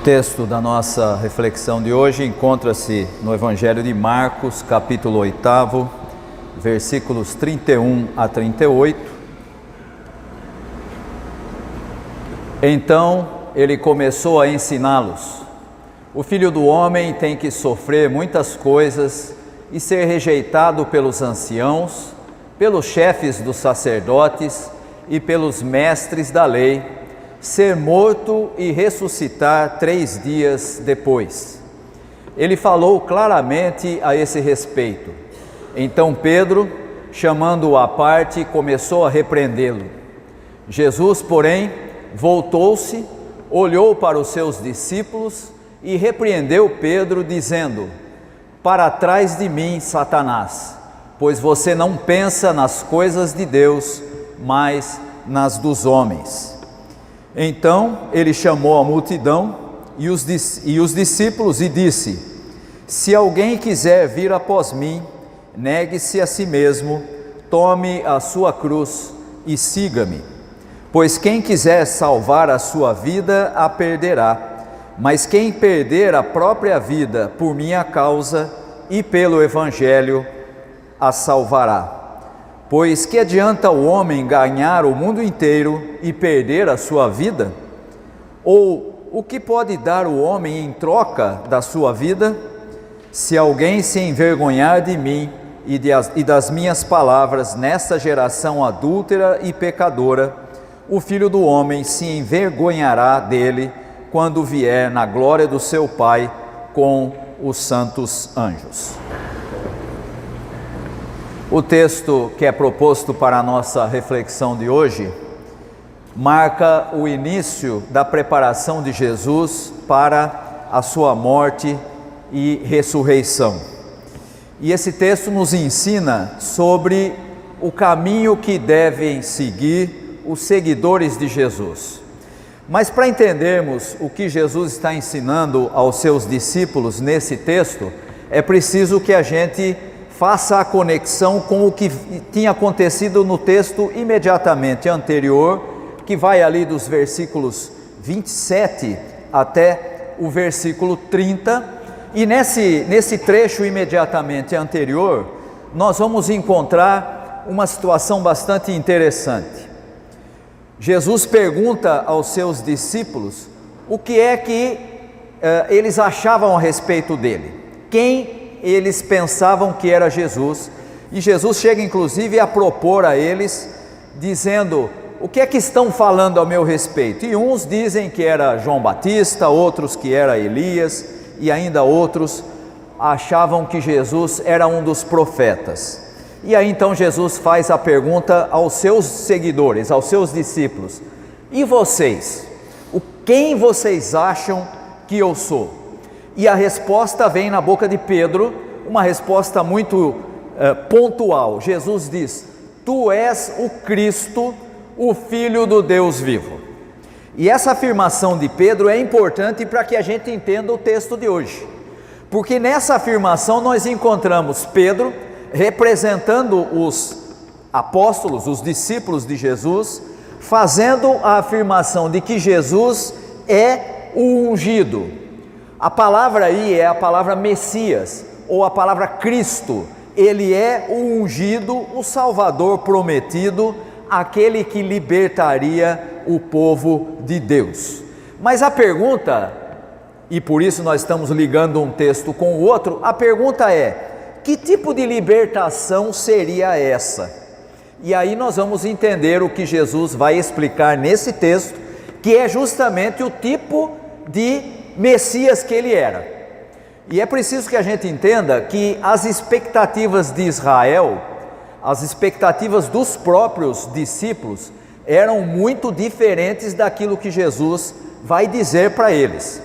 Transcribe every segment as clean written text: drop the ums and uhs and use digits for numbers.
texto da nossa reflexão de hoje encontra-se no Evangelho de Marcos, capítulo 8, versículos 31 a 38. Então ele começou a ensiná-los: o Filho do Homem tem que sofrer muitas coisas e ser rejeitado pelos anciãos, pelos chefes dos sacerdotes e pelos mestres da lei, ser morto e ressuscitar 3 dias depois. Ele falou claramente a esse respeito. Então Pedro, chamando-o à parte, começou a repreendê-lo. Jesus, porém, voltou-se, olhou para os seus discípulos e repreendeu Pedro, dizendo: para trás de mim, Satanás, pois você não pensa nas coisas de Deus, mas nas dos homens. Então ele chamou a multidão e os discípulos e disse: se alguém quiser vir após mim, negue-se a si mesmo, tome a sua cruz e siga-me. Pois quem quiser salvar a sua vida, a perderá, mas quem perder a própria vida por minha causa e pelo Evangelho, a salvará. Pois que adianta o homem ganhar o mundo inteiro e perder a sua vida? Ou o que pode dar o homem em troca da sua vida? Se alguém se envergonhar de mim e das minhas palavras nesta geração adúltera e pecadora, o Filho do Homem se envergonhará dele quando vier na glória do seu Pai com os santos anjos. O texto que é proposto para a nossa reflexão de hoje marca o início da preparação de Jesus para a sua morte e ressurreição. E esse texto nos ensina sobre o caminho que devem seguir os seguidores de Jesus. Mas para entendermos o que Jesus está ensinando aos seus discípulos nesse texto, é preciso que a gente faça a conexão com o que tinha acontecido no texto imediatamente anterior, que vai ali dos versículos 27 até o versículo 30, e nesse trecho imediatamente anterior, nós vamos encontrar uma situação bastante interessante. Jesus pergunta aos seus discípulos o que é que eles achavam a respeito dele, quem eles pensavam que era Jesus, e Jesus chega inclusive a propor a eles, dizendo: o que é que estão falando a meu respeito? E uns dizem que era João Batista, outros que era Elias, e ainda outros achavam que Jesus era um dos profetas. E aí então Jesus faz a pergunta aos seus seguidores, aos seus discípulos: e vocês? Quem vocês acham que eu sou? E a resposta vem na boca de Pedro, uma resposta muito pontual. Jesus diz: tu és o Cristo, o Filho do Deus vivo. E essa afirmação de Pedro é importante para que a gente entenda o texto de hoje, porque nessa afirmação nós encontramos Pedro representando os apóstolos, os discípulos de Jesus, fazendo a afirmação de que Jesus é o ungido. A palavra aí é a palavra Messias, ou a palavra Cristo. Ele é o ungido, o Salvador prometido, aquele que libertaria o povo de Deus. Mas a pergunta, e por isso nós estamos ligando um texto com o outro, a pergunta é: que tipo de libertação seria essa? E aí nós vamos entender o que Jesus vai explicar nesse texto, que é justamente o tipo de Messias que ele era. E é preciso que a gente entenda que as expectativas de Israel, as expectativas dos próprios discípulos, eram muito diferentes daquilo que Jesus vai dizer para eles.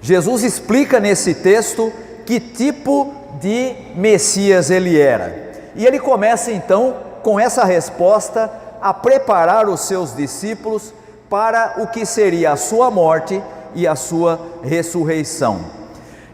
Jesus explica nesse texto que tipo de Messias ele era. E ele começa então com essa resposta a preparar os seus discípulos para o que seria a sua morte e a sua ressurreição.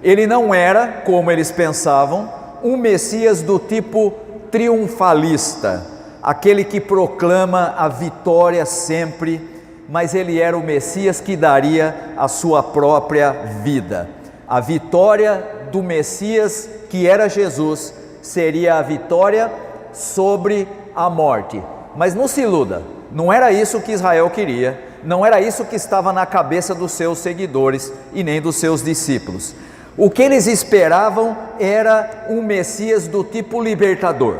Ele não era, como eles pensavam, um Messias do tipo triunfalista, aquele que proclama a vitória sempre mas ele era o Messias que daria a sua própria vida. A vitória do Messias, que era Jesus, seria a vitória sobre a morte. Mas não se iluda, não era isso que Israel queria, não era isso que estava na cabeça dos seus seguidores e nem dos seus discípulos. O que eles esperavam era um Messias do tipo libertador.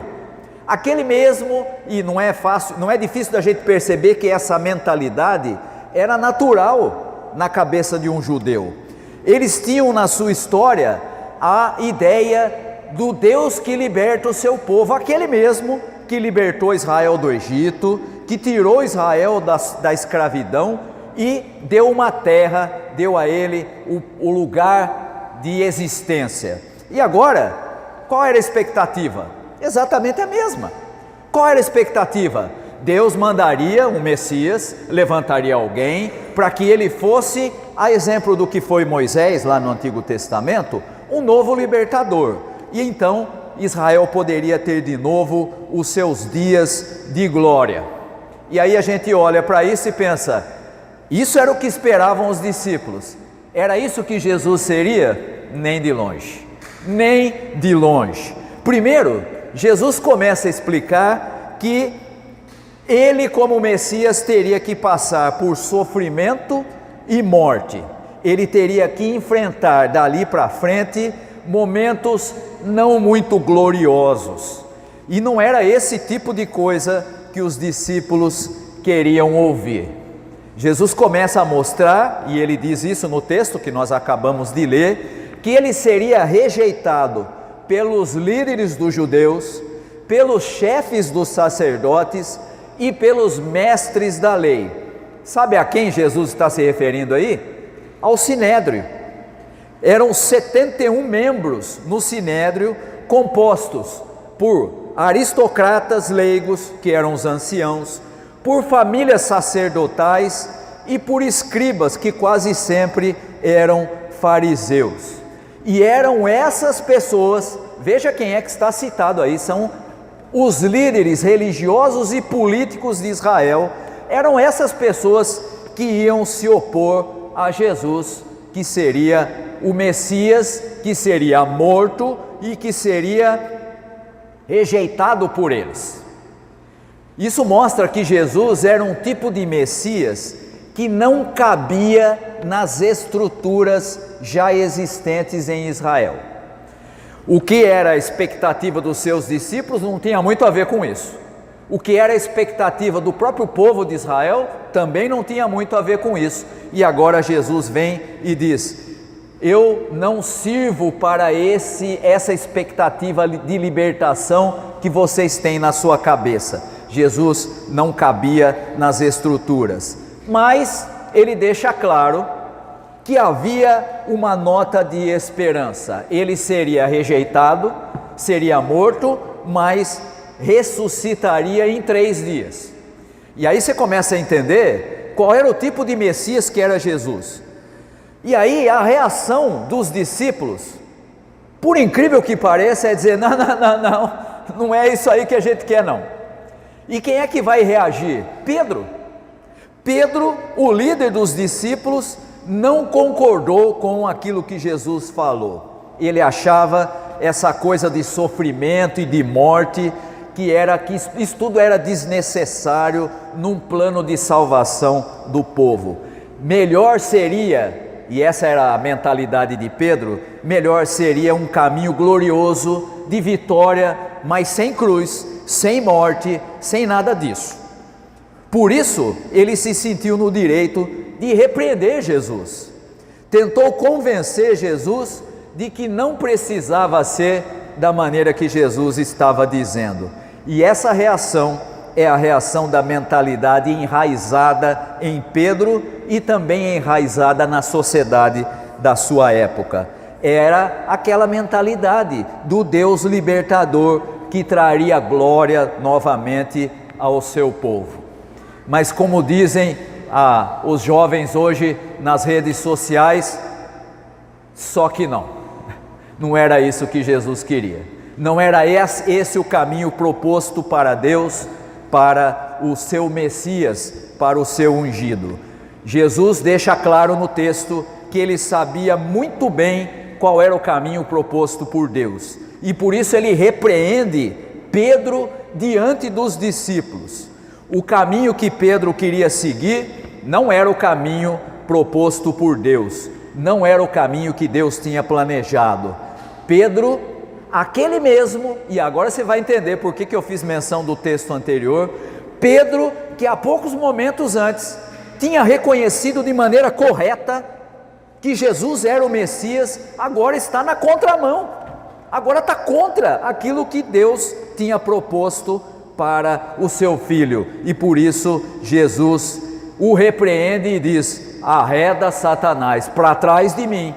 Aquele mesmo, e não é fácil, não é difícil da gente perceber que essa mentalidade era natural na cabeça de um judeu. Eles tinham na sua história a ideia do Deus que liberta o seu povo, aquele mesmo que libertou Israel do Egito, que tirou Israel da escravidão e deu uma terra, deu a ele o lugar de existência. E agora, qual era a expectativa? Exatamente a mesma. Qual era a expectativa? Deus mandaria um Messias, levantaria alguém, para que ele fosse, a exemplo do que foi Moisés lá no Antigo Testamento, um novo libertador. E então Israel poderia ter de novo os seus dias de glória. E aí a gente olha para isso e pensa, isso era o que esperavam os discípulos. Era isso que Jesus seria? Nem de longe. Nem de longe. Primeiro, Jesus começa a explicar que ele, como Messias, teria que passar por sofrimento e morte. Ele teria que enfrentar dali para frente momentos não muito gloriosos. E não era esse tipo de coisa que os discípulos queriam ouvir. Jesus começa a mostrar, e ele diz isso no texto que nós acabamos de ler, que ele seria rejeitado pelos líderes dos judeus, pelos chefes dos sacerdotes e pelos mestres da lei. Sabe a quem Jesus está se referindo aí? Ao Sinédrio. Eram 71 membros no Sinédrio, compostos por aristocratas leigos, que eram os anciãos, por famílias sacerdotais e por escribas, que quase sempre eram fariseus. E eram essas pessoas, veja quem é que está citado aí, são os líderes religiosos e políticos de Israel, eram essas pessoas que iam se opor a Jesus, que seria o Messias, que seria morto e que seria rejeitado por eles. Isso mostra que Jesus era um tipo de Messias que não cabia nas estruturas já existentes em Israel. O que era a expectativa dos seus discípulos não tinha muito a ver com isso. O que era a expectativa do próprio povo de Israel também não tinha muito a ver com isso. E agora Jesus vem e diz: eu não sirvo para essa expectativa de libertação que vocês têm na sua cabeça. Jesus não cabia nas estruturas, mas ele deixa claro que havia uma nota de esperança. Ele seria rejeitado, seria morto, mas ressuscitaria em 3 dias. E aí você começa a entender qual era o tipo de Messias que era Jesus. E aí a reação dos discípulos, por incrível que pareça, é dizer: não é isso aí que a gente quer não. E quem é que vai reagir? Pedro. Pedro, o líder dos discípulos, não concordou com aquilo que Jesus falou. Ele achava essa coisa de sofrimento e de morte, que isso tudo era desnecessário num plano de salvação do povo. Melhor seria, e essa era a mentalidade de Pedro, melhor seria um caminho glorioso de vitória, mas sem cruz, sem morte, sem nada disso. Por isso, ele se sentiu no direito de repreender Jesus. Tentou convencer Jesus de que não precisava ser da maneira que Jesus estava dizendo. E essa reação é a reação da mentalidade enraizada em Pedro e também enraizada na sociedade da sua época. Era aquela mentalidade do Deus libertador que traria glória novamente ao seu povo. Mas como dizem os jovens hoje nas redes sociais, só que não era isso que Jesus queria. Não era esse o caminho proposto para Deus, para o seu Messias, para o seu ungido. Jesus deixa claro no texto que ele sabia muito bem qual era o caminho proposto por Deus, e por isso ele repreende Pedro diante dos discípulos. O caminho que Pedro queria seguir não era o caminho proposto por Deus, não era o caminho que Deus tinha planejado. Pedro, aquele mesmo, e agora você vai entender por que eu fiz menção do texto anterior, Pedro, que há poucos momentos antes tinha reconhecido de maneira correta que Jesus era o Messias, agora está na contramão, agora está contra aquilo que Deus tinha proposto para o seu filho, e por isso Jesus o repreende e diz: arreda Satanás, para trás de mim,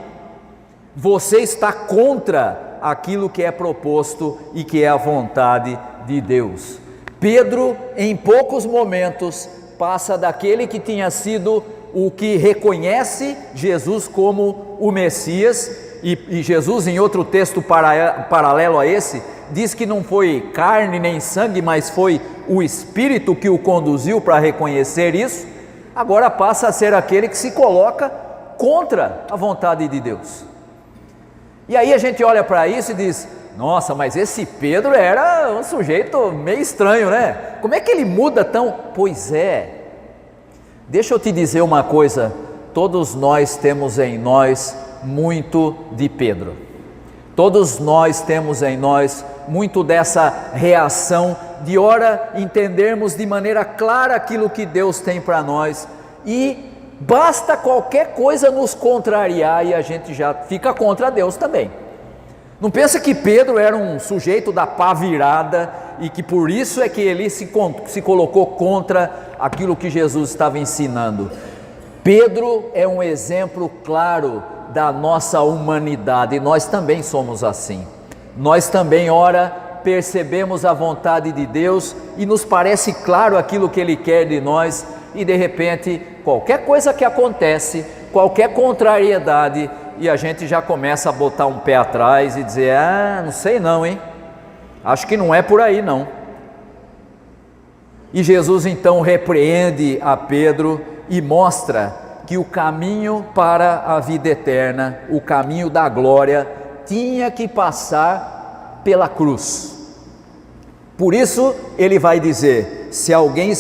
você está contra aquilo que é proposto e que é a vontade de Deus. Pedro, em poucos momentos, passa daquele que tinha sido o que reconhece Jesus como o Messias, e Jesus, em outro texto paralelo a esse, diz que não foi carne nem sangue, mas foi o Espírito que o conduziu para reconhecer isso. Agora passa a ser aquele que se coloca contra a vontade de Deus. E aí a gente olha para isso e diz: nossa, mas esse Pedro era um sujeito meio estranho, né? Como é que ele muda tão? Pois é, deixa eu te dizer uma coisa, todos nós temos em nós muito de Pedro, todos nós temos em nós muito dessa reação de ora entendermos de maneira clara aquilo que Deus tem para nós, e basta qualquer coisa nos contrariar e a gente já fica contra Deus também. Não pensa que Pedro era um sujeito da pá virada e que por isso é que ele se colocou contra aquilo que Jesus estava ensinando. Pedro é um exemplo claro da nossa humanidade, e nós também somos assim. Nós também, ora, percebemos a vontade de Deus e nos parece claro aquilo que Ele quer de nós, e de repente, qualquer coisa que acontece, qualquer contrariedade, e a gente já começa a botar um pé atrás e dizer: não sei não, hein? Acho que não é por aí não. E Jesus então repreende a Pedro e mostra que o caminho para a vida eterna, o caminho da glória, tinha que passar pela cruz. Por isso ele vai dizer: se alguém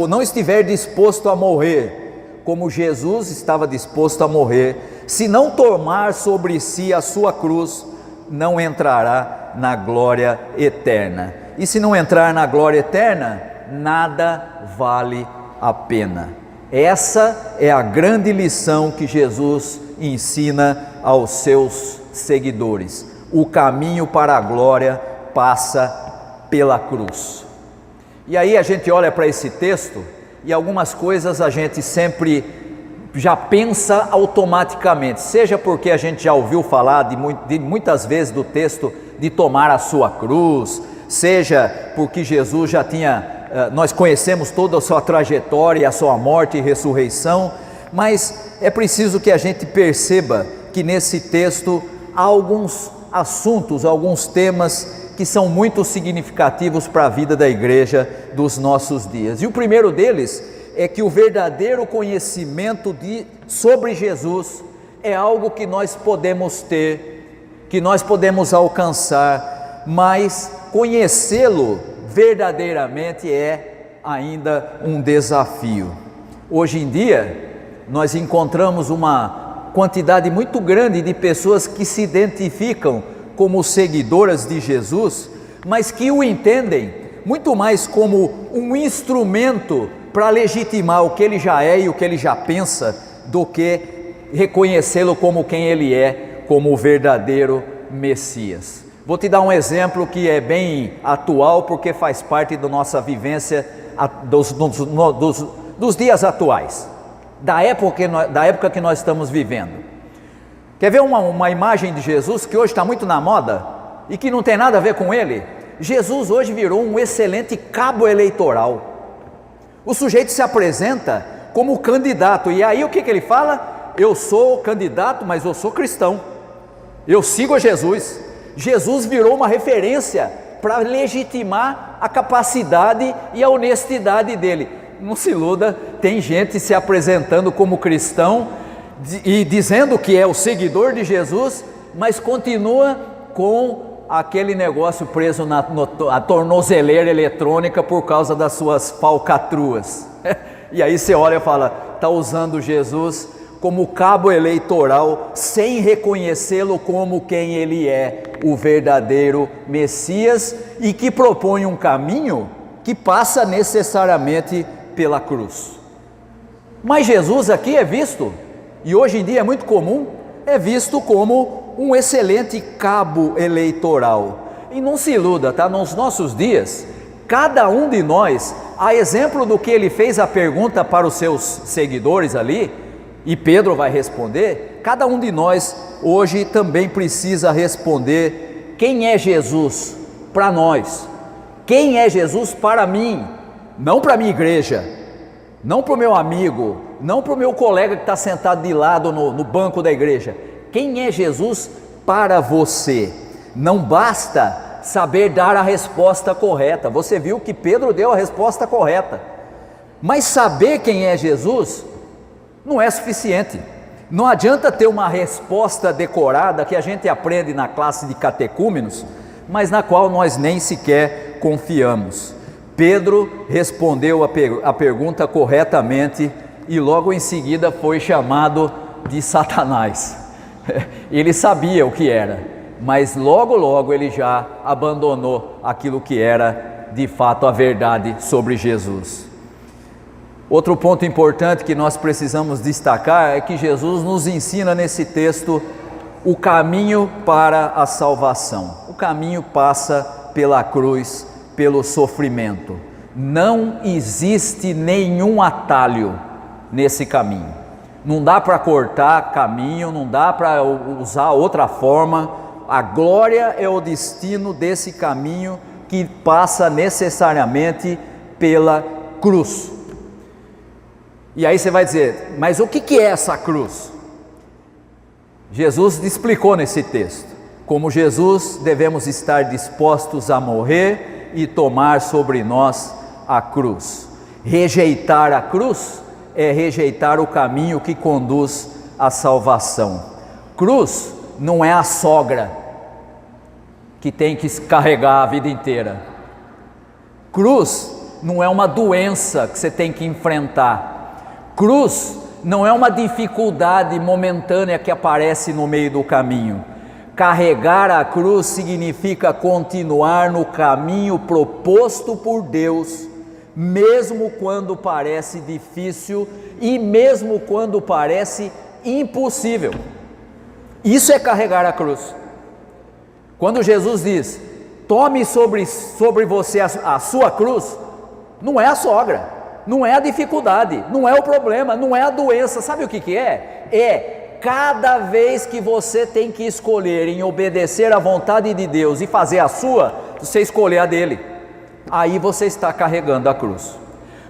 não estiver disposto a morrer, como Jesus estava disposto a morrer, se não tomar sobre si a sua cruz, não entrará na glória eterna. E se não entrar na glória eterna, nada vale a pena. Essa é a grande lição que Jesus ensina aos seus seguidores. O caminho para a glória passa pela cruz. E aí a gente olha para esse texto e algumas coisas a gente sempre já pensa automaticamente, seja porque a gente já ouviu falar de muitas vezes do texto de tomar a sua cruz, seja porque Jesus já tinha, nós conhecemos toda a sua trajetória, a sua morte e ressurreição, mas é preciso que a gente perceba que nesse texto há alguns assuntos, alguns temas que são muito significativos para a vida da igreja dos nossos dias. E o primeiro deles é que o verdadeiro conhecimento sobre Jesus é algo que nós podemos ter, que nós podemos alcançar, mas conhecê-lo verdadeiramente é ainda um desafio. Hoje em dia, nós encontramos uma quantidade muito grande de pessoas que se identificam como seguidoras de Jesus, mas que o entendem muito mais como um instrumento para legitimar o que ele já é e o que ele já pensa, do que reconhecê-lo como quem ele é, como o verdadeiro Messias. Vou te dar um exemplo que é bem atual, porque faz parte da nossa vivência dos dias atuais, da época que nós estamos vivendo. Quer ver uma imagem de Jesus que hoje está muito na moda e que não tem nada a ver com ele? Jesus hoje virou um excelente cabo eleitoral. O sujeito se apresenta como candidato, e aí o que ele fala? Eu sou candidato, mas eu sou cristão, eu sigo a Jesus. Jesus virou uma referência para legitimar a capacidade e a honestidade dele. Não se iluda, tem gente se apresentando como cristão e dizendo que é o seguidor de Jesus, mas continua com aquele negócio preso na tornozeleira eletrônica por causa das suas falcatruas. E aí você olha e fala, está usando Jesus como cabo eleitoral, sem reconhecê-lo como quem ele é, o verdadeiro Messias, e que propõe um caminho que passa necessariamente pela cruz. Mas Jesus aqui é visto, e hoje em dia é muito comum, é visto como um excelente cabo eleitoral. E não se iluda, tá? Nos nossos dias, cada um de nós, a exemplo do que ele fez a pergunta para os seus seguidores ali, e Pedro vai responder, cada um de nós hoje também precisa responder: quem é Jesus para nós? Quem é Jesus para mim? Não para a minha igreja, não para o meu amigo, não para o meu colega que está sentado de lado no banco da igreja. Quem é Jesus para você? Não basta saber dar a resposta correta. Você viu que Pedro deu a resposta correta, mas saber quem é Jesus não é suficiente. Não adianta ter uma resposta decorada que a gente aprende na classe de catecúmenos, mas na qual nós nem sequer confiamos. Pedro respondeu a pergunta corretamente e logo em seguida foi chamado de Satanás. Ele sabia o que era, mas logo ele já abandonou aquilo que era de fato a verdade sobre Jesus. Outro ponto importante que nós precisamos destacar é que Jesus nos ensina nesse texto o caminho para a salvação. O caminho passa pela cruz, pelo sofrimento. Não existe nenhum atalho nesse caminho. Não dá para cortar caminho, não dá para usar outra forma. A glória é o destino desse caminho que passa necessariamente pela cruz. E aí você vai dizer, mas o que é essa cruz? Jesus explicou nesse texto. Como Jesus, devemos estar dispostos a morrer e tomar sobre nós a cruz. Rejeitar a cruz é rejeitar o caminho que conduz à salvação. Cruz não é a sogra que tem que carregar a vida inteira. Cruz não é uma doença que você tem que enfrentar. Cruz não é uma dificuldade momentânea que aparece no meio do caminho. Carregar a cruz significa continuar no caminho proposto por Deus, mesmo quando parece difícil e mesmo quando parece impossível. Isso é carregar a cruz. Quando Jesus diz, tome sobre você a sua cruz, não é a sogra, não é a dificuldade, não é o problema, não é a doença. Sabe o que é? É cada vez que você tem que escolher em obedecer à vontade de Deus e fazer a sua, você escolher a dele, aí você está carregando a cruz.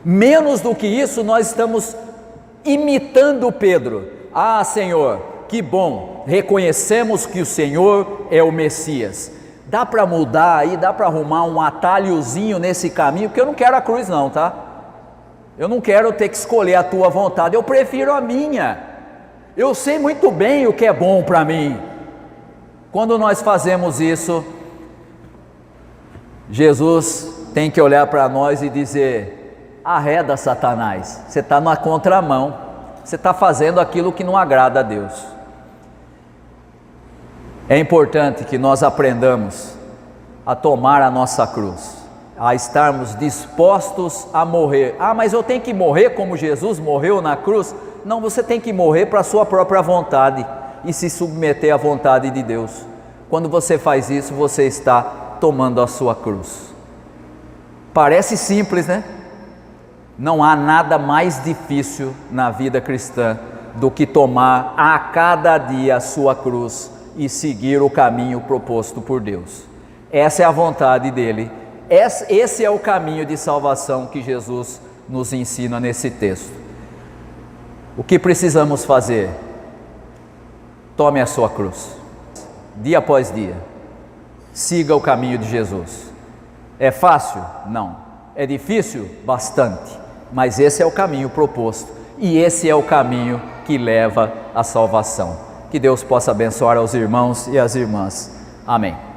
Menos do que isso, nós estamos imitando Pedro. Ah, Senhor, que bom, reconhecemos que o Senhor é o Messias. Dá para mudar aí, dá para arrumar um atalhozinho nesse caminho, porque eu não quero a cruz não, tá? Eu não quero ter que escolher a tua vontade, eu prefiro a minha. Eu sei muito bem o que é bom para mim. Quando nós fazemos isso, Jesus tem que olhar para nós e dizer, arreda Satanás, você está na contramão, você está fazendo aquilo que não agrada a Deus. É importante que nós aprendamos a tomar a nossa cruz, a estarmos dispostos a morrer. Ah, mas eu tenho que morrer como Jesus morreu na cruz? Não, você tem que morrer para a sua própria vontade e se submeter à vontade de Deus. Quando você faz isso, você está tomando a sua cruz. Parece simples, né? Não há nada mais difícil na vida cristã do que tomar a cada dia a sua cruz e seguir o caminho proposto por Deus. Essa é a vontade dele. Esse é o caminho de salvação que Jesus nos ensina nesse texto. O que precisamos fazer? Tome a sua cruz, dia após dia, siga o caminho de Jesus, É fácil? Não. É difícil? Bastante. Mas esse é o caminho proposto e esse é o caminho que leva à salvação. Que Deus possa abençoar aos irmãos e às irmãs. Amém.